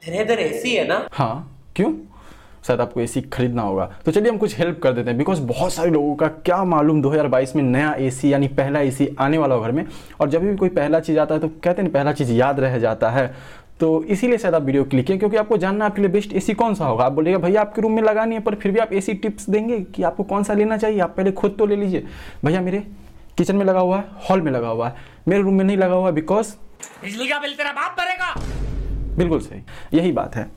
तेरे इधर एसी है ना? हाँ, क्यों? शायद आपको एसी खरीदना होगा, तो चलिए हम कुछ हेल्प कर देते हैं। बिकॉज बहुत सारे लोगों का क्या मालूम 2022 में नया एसी यानी पहला एसी आने वाला हो घर में, और जब भी कोई पहला चीज़ आता है तो कहते हैं पहला चीज़ याद रह जाता है। तो इसीलिए शायद आप वीडियो क्लिक किए, क्योंकि आपको जानना आपके लिए बेस्ट एसी कौन सा होगा। आप बोलिएगा भैया आपके रूम में लगा नहीं है, पर फिर भी आप एसी टिप्स देंगे कि आपको कौन सा लेना चाहिए। आप पहले खुद तो ले लीजिए। भैया मेरे किचन में लगा हुआ है, हॉल में लगा हुआ है, मेरे रूम में नहीं लगा हुआ बिकॉज बिजली का बिल तेरा बाप भरेगा। बिल्कुल सही, यही बात है।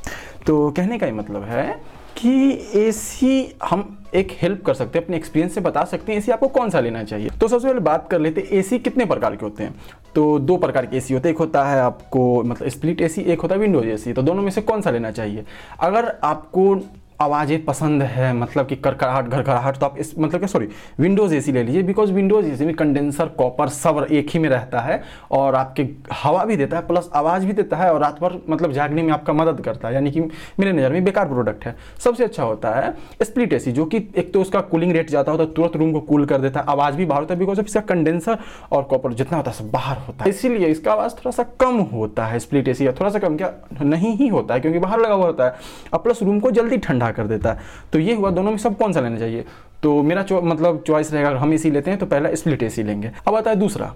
तो कहने का ये मतलब है कि एसी हम एक हेल्प कर सकते हैं, अपने एक्सपीरियंस से बता सकते हैं एसी आपको कौन सा लेना चाहिए। तो सबसे पहले बात कर लेते हैं एसी कितने प्रकार के होते हैं। तो दो प्रकार के एसी होते हैं, एक होता है आपको मतलब स्प्लिट एसी, एक होता है विंडोज एसी। तो दोनों में से कौन सा लेना चाहिए? अगर आपको आवाज़ें पसंद है, मतलब कि करकराहट घरघराहट, तो आप इस मतलब कि सॉरी विंडोज़ एसी ले लीजिए। बिकॉज विंडोज़ एसी में कंडेंसर कॉपर सब एक ही में रहता है, और आपके हवा भी देता है प्लस आवाज़ भी देता है, और रात भर मतलब जागने में आपका मदद करता है। यानी कि मेरे नज़र में बेकार प्रोडक्ट है। सबसे अच्छा होता है स्प्लिट एसी, जो कि एक तो उसका कूलिंग रेट ज़्यादा होता है, तुरंत रूम को कूल कर देता है, आवाज़ भी बाहर होता है। बिकॉज इसका कंडेंसर और कॉपर जितना होता है सब बाहर होता है, इसीलिए इसका आवाज़ थोड़ा सा कम होता है। स्प्लिट एसी थोड़ा सा कम क्या नहीं ही होता है, क्योंकि बाहर लगा हुआ होता है, और प्लस रूम को जल्दी ठंडा कर देता है। तो ये हुआ, दोनों में सब कौन सा लेना चाहिए। तो मेरा मतलब चॉइस रहेगा, अगर हम एसी लेते हैं तो पहला स्प्लिट एसी लेंगे। अब आता है दूसरा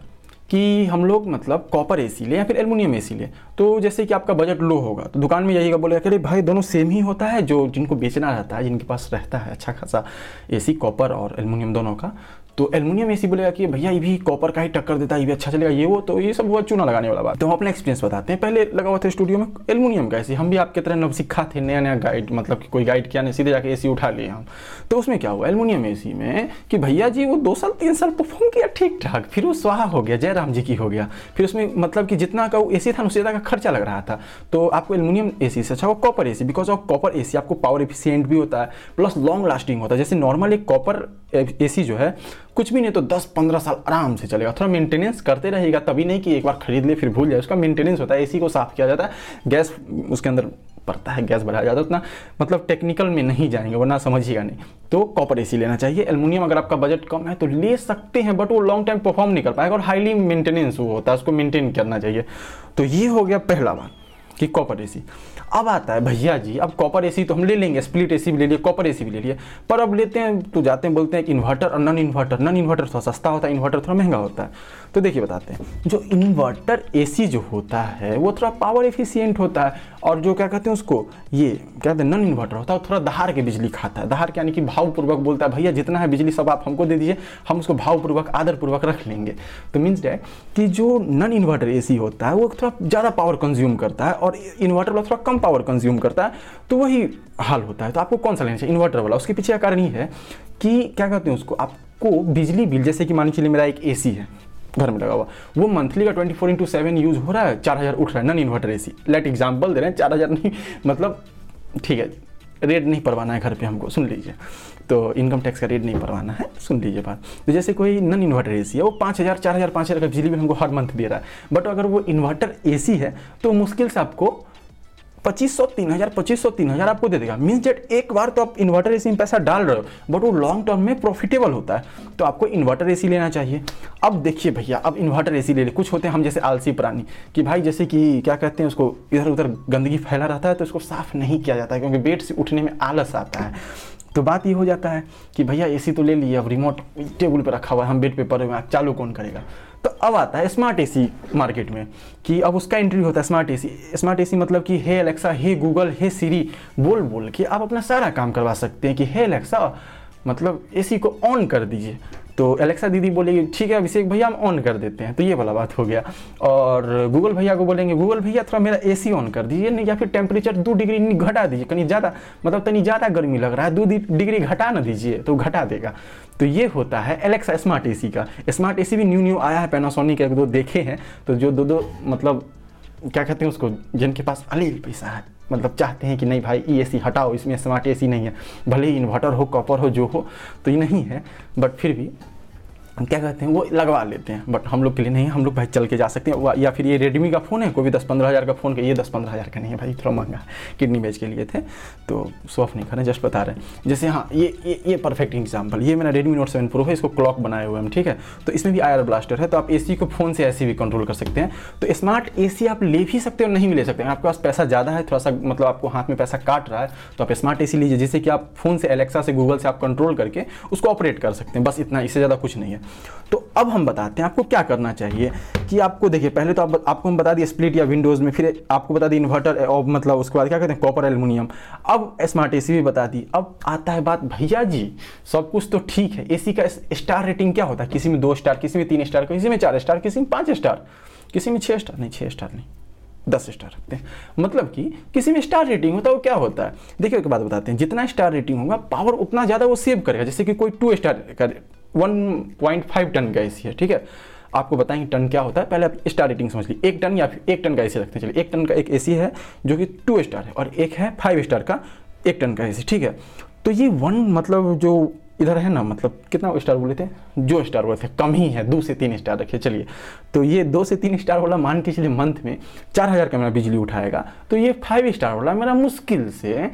कि हम लोग मतलब कॉपर एसी लें या फिर एल्युमिनियम एसी लें। तो जैसे कि आपका बजट लो होगा तो दुकान में जाइएगा, बोलेगा कि भाई दोनों सेम ही होता है, जो जिनको बेचना रहता है, जिनके पास रहता है अच्छा खासा एसी कॉपर और एल्युमिनियम दोनों का, तो एल्युमिनियम एसी बोलेगा कि भैया ये भी कॉपर का ही टक्कर देता है, ये भी अच्छा चलेगा, ये वो। तो ये सब हुआ चूना लगाने वाला बात। तो हम अपना एक्सपीरियंस बताते हैं। पहले लगा हुआ था स्टूडियो में एल्युमिनियम का एसी, हम भी आपके तरह नवसिक्खा थे, नया नया गाइड मतलब कि कोई गाइड किया नहीं, सीधे जाके एसी उठा लिए हम। तो उसमें क्या हुआ एल्युमिनियम एसी में कि भैया जी वो 2 साल 3 साल परफॉर्म किया ठीक ठाक, फिर वो स्वाहा हो गया, जयराम जी की हो गया। फिर उसमें मतलब कि जितना का वो एसी था उससे ज़्यादा का खर्चा लग रहा था। तो आपको एल्युमिनियम एसी से अच्छा वो copper AC, because of copper AC आपको पावर एफिशिएंट भी होता है, प्लस लॉन्ग लास्टिंग होता है। जैसे नॉर्मल एक कॉपर एसी जो है कुछ भी नहीं तो 10-15 साल आराम से चलेगा। थोड़ा मेंटेनेंस करते रहेगा, तभी नहीं कि एक बार खरीद ले फिर भूल जाए। उसका मेंटेनेंस होता है, एसी को साफ किया जाता है, गैस उसके अंदर पड़ता है, गैस बढ़ाया जाता है। उतना मतलब टेक्निकल में नहीं जाएंगे वरना समझिएगा नहीं। तो कॉपर एसी लेना चाहिए। एल्युमिनियम अगर आपका बजट कम है तो ले सकते हैं, बट वो लॉन्ग टाइम परफॉर्म नहीं कर पाएगा, और हाईली मेंटेनेंस वो होता है, उसको मेंटेन करना चाहिए। तो ये हो गया पहला बात कि कॉपर एसी। अब आता है भैया जी अब कॉपर एसी तो हम ले लेंगे, स्प्लिट एसी भी ले लिए, कॉपर एसी भी ले लिए, पर अब लेते हैं तो जाते हैं बोलते हैं कि इन्वर्टर और नॉन इन्वर्टर। नॉन इन्वर्टर थोड़ा सस्ता होता है, इन्वर्टर थोड़ा महंगा होता है। तो देखिए बताते हैं, जो इन्वर्टर एसी जो होता है वो थोड़ा पावर एफिशिएंट होता है, और जो क्या कहते हैं उसको ये क्या कहते हैं नॉन इन्वर्टर होता है वो थोड़ा दहाड़ के बिजली खाता है। दहाड़ यानी कि भावपूर्वक बोलता है भैया जितना है बिजली सब आप हमको दे दीजिए, हम उसको भावपूर्वक आदरपूर्वक रख लेंगे। तो मीन्स है कि जो नॉन इन्वर्टर एसी होता है वो थोड़ा ज़्यादा पावर कंज्यूम करता है, और इन्वर्टर वाला थोड़ा कम पावर कंज्यूम करता है। तो वही हाल होता है। तो आपको कौन सा लेना चाहिए? इन्वर्टर वाला। उसके पीछे का कारण ये है कि क्या कहते हैं उसको, आपको बिजली बिल जैसे कि मान चलिए मेरा एक एसी है घर में लगा हुआ, वो मंथली का 24/7 यूज हो रहा है, 4000 उठ रहा है। Non inverter AC let example दे रहे हैं, 4000 नहीं मतलब ठीक है, रेट नहीं परवाना है घर पे हमको, सुन लीजिए। तो इनकम टैक्स का रेट नहीं परवाना है, सुन लीजिए बात। तो जैसे कोई नॉन इन्वर्टर एसी है वो 5000 4000 5000 का बिजली बिल हमको हर मंथ दे रहा है, बट अगर वो इन्वर्टर एसी है तो मुश्किल से आपको 2500-3000 आपको दे देगा। मीन्स डेट एक बार तो आप इन्वर्टर एसी में पैसा डाल रहे हो, बट वो लॉन्ग टर्म में प्रॉफिटेबल होता है। तो आपको इन्वर्टर एसी लेना चाहिए। अब देखिए भैया अब इन्वर्टर एसी ले ले। कुछ होते हैं हम जैसे आलसी प्राणी कि भाई जैसे कि क्या कहते हैं उसको, इधर उधर गंदगी फैला रहता है तो उसको साफ नहीं किया जाता है, क्योंकि बेड से उठने में आलस आता है। तो बात ये हो जाता है कि भैया एसी तो ले लिया, अब रिमोट टेबल पे रखा हुआ है, हम बेड पे पड़े हुए हैं, चालू कौन करेगा। तो अब आता है स्मार्ट एसी मार्केट में कि अब उसका एंट्री होता है स्मार्ट एसी। स्मार्ट एसी मतलब कि हे एलेक्सा, हे गूगल, हे सीरी बोल बोल के आप अपना सारा काम करवा सकते हैं कि हे एलेक्सा मतलब एसी को ऑन कर दीजिए। तो एलेक्सा दीदी बोलेगी ठीक है अभिषेक भैया हम ऑन कर देते हैं, तो ये वाला बात हो गया। और गूगल भैया को बोलेंगे गूगल भैया थोड़ा मेरा एसी ऑन कर दीजिए, नहीं या फिर टेम्परेचर 2 डिग्री घटा दीजिए, कहीं ज़्यादा मतलब तनी ज़्यादा गर्मी लग रहा है, 2 डिग्री घटा ना दीजिए, तो घटा देगा। तो ये होता है एलेक्सा स्मार्ट एसी का। स्मार्ट एसी भी न्यू आया है, पैनासोनिक एक दो देखे हैं, तो जो दो मतलब क्या कहते हैं उसको, जिनके पास अलील पैसा है, मतलब चाहते हैं कि नहीं भाई ये एसी हटाओ, इसमें स्मार्ट एसी नहीं है, भले ही इन्वर्टर हो कॉपर हो जो हो, तो ये नहीं है, बट फिर भी क्या कहते हैं वो लगवा लेते हैं, बट हम लोग के लिए नहीं, हम लोग भाई चल के जा सकते हैं। या फिर ये रेडमी का फ़ोन है, कोई भी 10-15 हज़ार का फ़ोन का, ये 10-15 हज़ार का नहीं है भाई, थोड़ा महंगा है, किडनी बेच के लिए थे, तो शो ऑफ नहीं कर रहे, जस्ट बता रहे हैं। जैसे हाँ ये परफेक्ट एग्जाम्पल, ये मेरा रेडमी नोट 7 प्रो है, इसको क्लॉक बनाए हुए हम, ठीक है, तो इसमें भी IR ब्लास्टर है, तो आप AC को फ़ोन से ऐसे भी कंट्रोल कर सकते हैं। तो स्मार्ट AC आप ले भी सकते हैं और नहीं भी ले सकते हैं। आपके पास पैसा ज़्यादा है, थोड़ा सा मतलब आपको हाथ में पैसा काट रहा है, तो आप स्मार्ट AC लीजिए, जिससे कि आप फ़ोन से एलेक्सा से गूगल से आप कंट्रोल करके उसको ऑपरेट कर सकते हैं, बस इतना, इससे ज़्यादा कुछ नहीं है। तो अब हम बताते हैं आपको क्या करना चाहिए। कि आपको देखिए पहले तो आपको हम बता दिए स्प्लिट या विंडोज़ में, फिर आपको बता दिए इन्वर्टर और मतलब उसके बाद क्या कहते हैं कॉपर एल्युमिनियम, अब स्मार्ट AC भी बता दी। अब आता है बात, भैया जी सब कुछ तो ठीक है, AC का स्टार रेटिंग क्या होता है, किसी में 2 स्टार, किसी में 3 स्टार, किसी में 4 स्टार, किसी में 5 स्टार, किसी में 6 स्टार, नहीं 6 स्टार नहीं 10 स्टार रखते हैं। मतलब कि किसी में स्टार रेटिंग होता है, वो क्या होता है, देखिए एक बात बताते हैं, जितना स्टार रेटिंग होगा पावर उतना ज़्यादा वो सेव करेगा। जैसे कि कोई 2 स्टार का 1.5 टन का AC है, ठीक है, आपको बताएंगे टन क्या होता है, पहले आप स्टार रेटिंग समझ लीजिए, 1 टन या फिर 1 टन का AC रखते हैं, चलिए 1 टन का एक AC है जो कि 2 स्टार है, और एक है 5 स्टार का 1 टन का AC, ठीक है। तो ये 1 मतलब जो इधर है ना, मतलब कितना स्टार बोले थे, जो स्टार बोले थे कम ही है, 2 से 3 स्टार रखिए चलिए। तो ये 2 से 3 स्टार वाला मान के चलिए मंथ में 4000 का मेरा बिजली उठाएगा, तो ये 5 स्टार वाला मेरा मुश्किल से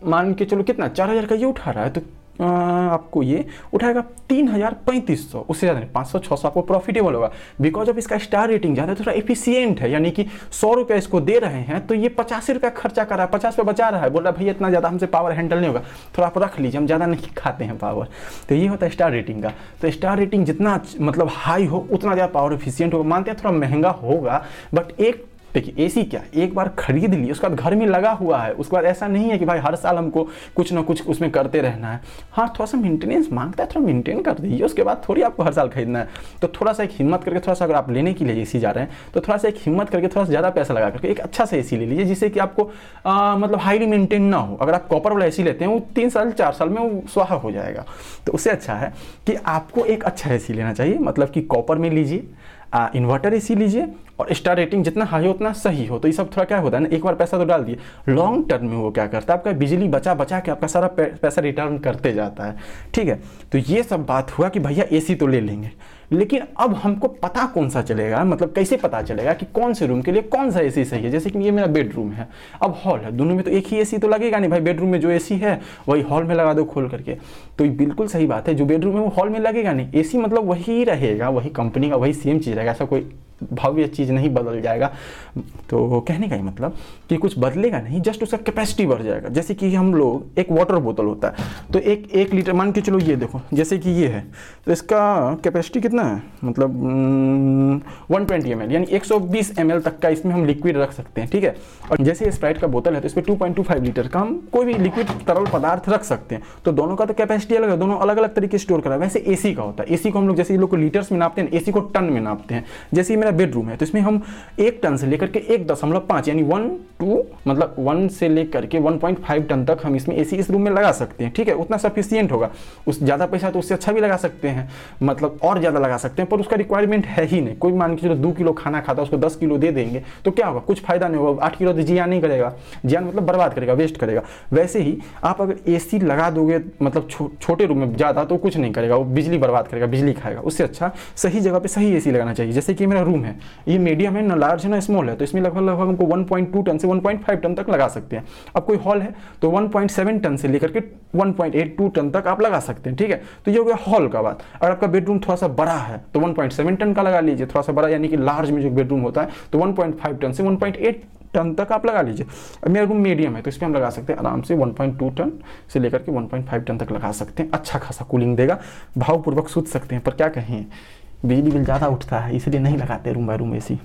मान के चलो कितना 4000 का ये उठा रहा है, तो आपको ये उठाएगा 3500, उससे ज़्यादा नहीं, 500-600 आपको प्रॉफिटेबल होगा। बिकॉज ऑफ इसका स्टार रेटिंग ज़्यादा थोड़ा एफिशिएंट है, यानी कि 100 रुपये इसको दे रहे हैं तो ये 85 रुपये खर्चा कर रहा है, 50 रुपये बचा रहा है, बोल रहा है भैया इतना ज़्यादा हमसे पावर हैंडल नहीं होगा, थोड़ा आप रख लीजिए, हम ज़्यादा नहीं खाते हैं पावर। तो ये होता है स्टार रेटिंग का। तो स्टार रेटिंग जितना मतलब हाई हो उतना ज़्यादा पावर एफिशिएंट होगा। मानते हैं थोड़ा महंगा होगा, बट एक देखिए AC क्या, एक बार खरीद ली उसके बाद घर में लगा हुआ है, उसके बाद ऐसा नहीं है कि भाई हर साल हमको कुछ ना कुछ उसमें करते रहना है। हाँ थोड़ा सा मेंटेनेंस मांगता है, थोड़ा मेंटेन कर दीजिए, उसके बाद थोड़ी आपको हर साल खरीदना है। तो थोड़ा सा एक हिम्मत करके, थोड़ा सा अगर आप लेने के लिए AC जा रहे हैं तो थोड़ा सा एक हिम्मत करके, थोड़ा सा ज़्यादा पैसा लगा करके एक अच्छा सा AC ले लीजिए, जिससे कि आपको मतलब हाईली मेंटेन ना हो। अगर आप कॉपर वाला AC लेते हैं वो 3 साल 4 साल में वो स्वाहा हो जाएगा। तो उससे अच्छा है कि आपको एक अच्छा AC लेना चाहिए, मतलब कि कॉपर में लीजिए, इन्वर्टर AC लीजिए, और स्टार रेटिंग जितना हाई हो उतना सही हो। तो ये सब थोड़ा क्या होता है ना, एक बार पैसा तो डाल दिए, लॉन्ग टर्म में वो क्या करता है, आपका बिजली बचा बचा के आपका सारा पैसा रिटर्न करते जाता है, ठीक है। तो ये सब बात हुआ कि भैया AC तो ले लेंगे, लेकिन अब हमको पता कौन सा चलेगा, मतलब कैसे पता चलेगा कि कौन से रूम के लिए कौन सा AC सही है। जैसे कि ये मेरा बेडरूम है, अब हॉल है, दोनों में तो एक ही AC तो लगेगा नहीं भाई, बेडरूम में जो AC है वही हॉल में लगा दो खोल करके। तो ये बिल्कुल सही बात है, जो बेडरूम है वो हॉल में लगेगा नहीं, AC मतलब वही रहेगा, वही कंपनी का वही सेम चीज़ रहेगा, ऐसा कोई भव्य चीज़ नहीं बदल जाएगा। तो कहने का ही मतलब कि कुछ बदलेगा नहीं, जस्ट उसका कैपेसिटी बढ़ जाएगा। जैसे कि हम लोग एक वाटर बोतल होता है, तो एक लीटर मान के चलो, ये देखो जैसे कि ये है, तो इसका कैपेसिटी कितना है, मतलब 120 ml, यानी 120 ml तक का इसमें हम लिक्विड रख सकते हैं, ठीक है। और जैसे स्प्राइट का बोतल है तो इसमें 2.25 लीटर का हम कोई भी लिक्विड तरल पदार्थ रख सकते हैं। तो दोनों का तो कैपेसिटी अलग है, दोनों अलग अलग तरीके से स्टोर करा है। वैसे AC का होता है, AC को हम लोग जैसे लोग को लीटर्स में नापते हैं, AC को टन में नापते हैं। जैसे मेरा बेडरूम है तो इसमें हम 1 टन से लेकर के 1.5 यानी 1 मतलब 1 से लेकर के 1.5 टन तक हम इसमें AC इस रूम में लगा सकते हैं, ठीक है। उतना सफिशियंट होगा, उस ज़्यादा पैसा तो उससे अच्छा भी लगा सकते हैं, मतलब और ज़्यादा लगा सकते हैं, पर उसका रिक्वायरमेंट है ही नहीं। कोई मान के चलो 2 किलो खाना खाता है, उसको 10 किलो दे देंगे तो क्या होगा, कुछ फायदा नहीं होगा। 8 किलो तो जियान नहीं करेगा, जियान मतलब बर्बाद करेगा, वेस्ट करेगा। वैसे ही आप अगर AC लगा दोगे मतलब छोटे रूम में ज़्यादा, तो कुछ नहीं करेगा, वो बिजली बर्बाद करेगा, बिजली खाएगा। उससे अच्छा सही जगह पे सही AC लगाना चाहिए। जैसे कि मेरा रूम है, ये मीडियम है ना, लार्ज है ना, स्मॉल है, तो इसमें लगभग हमको 1.2 टन से 1.5 टन तक लगा सकते हैं। अब कोई हॉल है तो 1.7 टन से लेकर के 1.82 टन तक आप लगा सकते हैं, ठीक है। तो ये हो गया हॉल का बात। अगर आपका बेडरूम थोड़ा सा बड़ा है तो 1.7 टन का लगा लीजिए, थोड़ा सा बड़ा यानी कि लार्ज में जो बेडरूम होता है तो 1.5 टन से 1.8 टन तक आप लगा लीजिए। अब मेरा रूम मीडियम है तो इसमें हम लगा सकते हैं आराम से 1.2 टन से लेकर के 1.5 टन तक लगा सकते हैं। अच्छा खासा कूलिंग देगा, भावपूर्वक सूत सकते हैं। पर क्या कहें, बिजली बिल ज़्यादा उठता है, इसलिए नहीं लगाते रूम बाय रूम AC।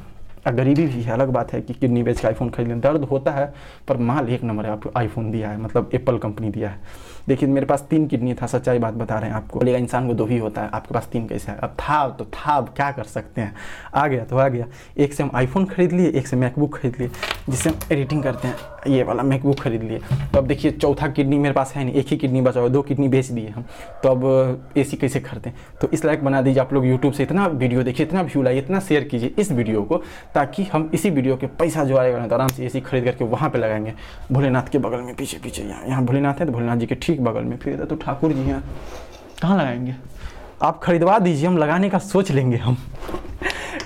गरीबी भी है, अलग बात है कि किडनी बेच के आईफोन खरीद लें, दर्द होता है, पर माल एक नंबर है। आपको आईफोन दिया है, मतलब एप्पल कंपनी दिया है। देखिए मेरे पास 3 किडनी था, सच्चाई बात बता रहे हैं आपको। बोलेगा इंसान को 2 ही होता है, आपके पास 3 कैसे है? अब था तो था, अब क्या कर सकते हैं, आ गया तो आ गया। एक से हम आईफोन खरीद लिए, एक से मैकबुक खरीद लिए जिससे हम एडिटिंग करते हैं, ये वाला मैकबुक खरीद लिए। तो अब देखिए चौथा किडनी मेरे पास है नहीं, एक ही किडनी बचा हुआ, 2 किडनी बेच दिए हम। तो अब AC कैसे खरीदें? तो इस लायक बना दीजिए आप लोग, यूट्यूब से इतना वीडियो देखिए, इतना व्यू लाइए, इतना शेयर कीजिए इस वीडियो को, ताकि हम इसी वीडियो के पैसा जो आएगा ना तो आराम से AC खरीद करके वहाँ पे लगाएंगे, भोलेनाथ के बगल में, पीछे पीछे यहाँ भोलेनाथ है तो भोलेनाथ जी के ठीक बगल में। फिर तो ठाकुर जी हैं, कहाँ लगाएंगे? आप खरीदवा दीजिए, हम लगाने का सोच लेंगे हम।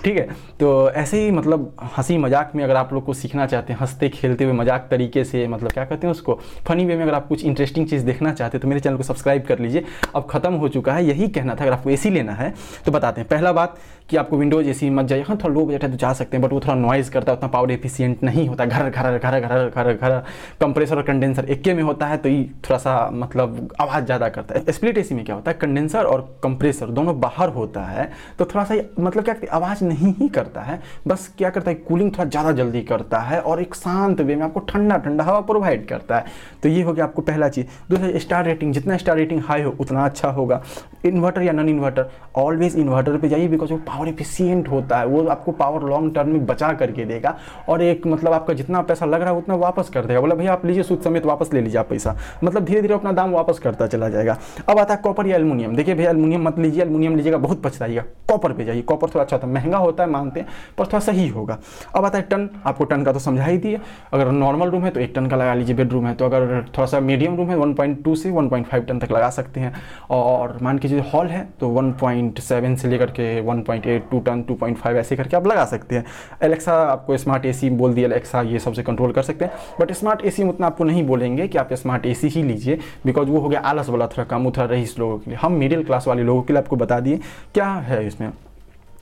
ठीक है, तो ऐसे ही मतलब हंसी मजाक में अगर आप लोग को सीखना चाहते हैं, हंसते खेलते हुए मजाक तरीके से, मतलब क्या कहते हैं उसको, फनी वे में अगर आप कुछ इंटरेस्टिंग चीज़ देखना चाहते हैं तो मेरे चैनल को सब्सक्राइब कर लीजिए। अब खत्म हो चुका है, यही कहना था। अगर आपको एसी लेना है तो बताते हैं। पहला बात कि आपको विंडोज एसी मत जाइए। हाँ, थोड़ा लो बजट है तो जा सकते हैं, बट वो थोड़ा नॉइज़ करता है, उतना पावर एफिशिएंट नहीं होता। घर घर घर घर घर घर कंप्रेसर और कंडेंसर एक में होता है तो ये थोड़ा सा मतलब आवाज़ ज़्यादा करता है। स्प्लिट एसी में क्या होता है, कंडेंसर और कंप्रेसर दोनों बाहर होता है तो थोड़ा सा मतलब क्या कहते हैं, आवाज़ नहीं ही करता है, बस क्या करता है कूलिंग थोड़ा ज़्यादा जल्दी करता है और एक शांत वे में आपको ठंडा ठंडा हवा प्रोवाइड करता है। तो ये हो गया आपको पहला चीज़। दूसरा, स्टार रेटिंग, जितना स्टार रेटिंग हाई हो उतना अच्छा होगा। इन्वर्टर या नॉन इन्वर्टर, ऑलवेज इन्वर्टर पे जाइए, बिकॉज वो पावर एफिशिएंट होता है, वो आपको पावर लॉन्ग टर्म में बचा करके देगा और एक मतलब आपका जितना पैसा लग रहा है उतना वापस कर देगा। बोला भैया आप लीजिए सूद समेत वापस ले लीजिए आप पैसा, मतलब धीरे धीरे अपना दाम वापस करता चला जाएगा। अब आता है कॉपर या एल्युमिनियम। देखिए भैया एल्युमिनियम मत लीजिए, एल्युमिनियम लीजिएगा बहुत पछताइएगा, कॉपर पे जाइए। कॉपर थोड़ा अच्छा होता है, महंगा होता है मानते हैं, पर थोड़ा सही होगा। अब आता है टन, आपको टन का तो समझा ही दिए। अगर नॉर्मल रूम है तो 1 टन का लगा लीजिए, बेडरूम है तो अगर थोड़ा सा मीडियम रूम है 1.2 से 1.5 टन तक लगा सकते हैं। और मान के चलिए हॉल है तो 1.7 से लेकर के 1.8, 2 टन, 2.5 ऐसे करके आप लगा सकते हैं। एलेक्सा आपको स्मार्ट एसी बोल दिया, एलेक्सा ये सबसे कंट्रोल कर सकते हैं, बट स्मार्ट एसी में उतना आपको नहीं बोलेंगे कि आप स्मार्ट एसी ही लीजिए, बिकॉज वो हो गया आलस वाला थोड़ा काम, थोड़ा रईस लोगों के लिए। हम मिडिल क्लास वाले लोगों के लिए आपको बता दिए क्या है इसमें।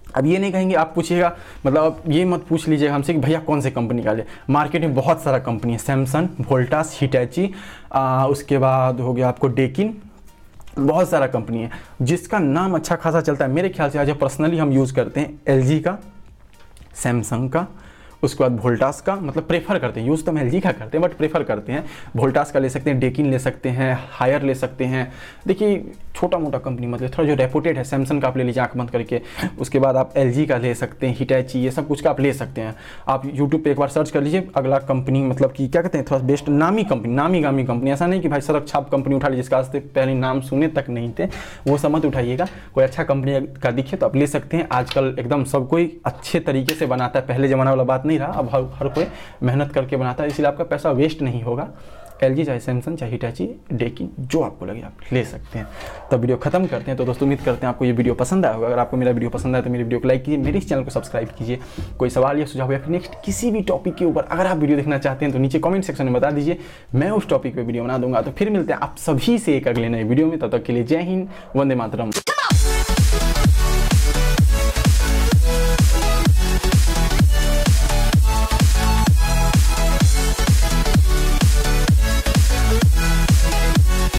अब ये नहीं कहेंगे, आप पूछिएगा मतलब ये मत पूछ लीजिएगा हमसे कि भैया कौन से कंपनी का ले। मार्केट में बहुत सारा कंपनी है, सैमसंग, वोल्टास, हिटैची, उसके बाद हो गया आपको डेकिन, बहुत सारा कंपनी है जिसका नाम अच्छा खासा चलता है। मेरे ख्याल से आज पर्सनली हम यूज़ करते हैं एलजी का, सैमसंग का, उसके बाद वोल्टास का, मतलब प्रेफर करते हैं। यूज़ तो हम एलजी का करते हैं बट प्रेफर करते हैं। वोल्टास का ले सकते हैं, डेकिन ले सकते हैं, हायर ले सकते हैं। देखिए छोटा मोटा कंपनी मतलब थोड़ा जो रेपुटेड है, सैमसंग का आप ले लीजिए आँख बंद करके। उसके बाद आप एलजी का ले सकते हैं, हिटैची, ये सब कुछ का आप ले सकते हैं। आप यूट्यूब पे एक बार सर्च कर लीजिए अगला कंपनी, मतलब कि क्या कहते हैं थोड़ा बेस्ट नामी कंपनी, नामी गामी कंपनी। ऐसा नहीं कि भाई सड़क छाप कंपनी उठा लीजिए जिसका आज तक पहले नाम सुने तक नहीं थे, वो सब मत उठाइएगा। कोई अच्छा कंपनी का दिखे तो आप ले सकते हैं। आजकल एकदम सब कोई अच्छे तरीके से बनाता है, पहले ज़माना वाला बात नहीं रहा, अब हर कोई मेहनत करके बनाता है, इसलिए आपका पैसा वेस्ट नहीं होगा। एलजी चाहे सैमसंग चाहे हिटैची, डेकिन, जो आपको लगे आप ले सकते हैं। तो वीडियो खत्म करते हैं। तो दोस्तों उम्मीद करते हैं आपको ये वीडियो पसंद आया होगा। अगर आपको मेरा वीडियो पसंद आए तो मेरी वीडियो को लाइक कीजिए, मेरे इस चैनल को सब्सक्राइब कीजिए। कोई सवाल या सुझाव या फिर नेक्स्ट किसी भी टॉपिक के ऊपर अगर आप वीडियो देखना चाहते हैं तो नीचे कमेंट सेक्शन में बता दीजिए, मैं उस टॉपिक पर वीडियो बना दूंगा। तो फिर मिलते हैं आप सभी से एक अगले नए वीडियो में, तब तक के लिए जय हिंद, वंदे मातरम।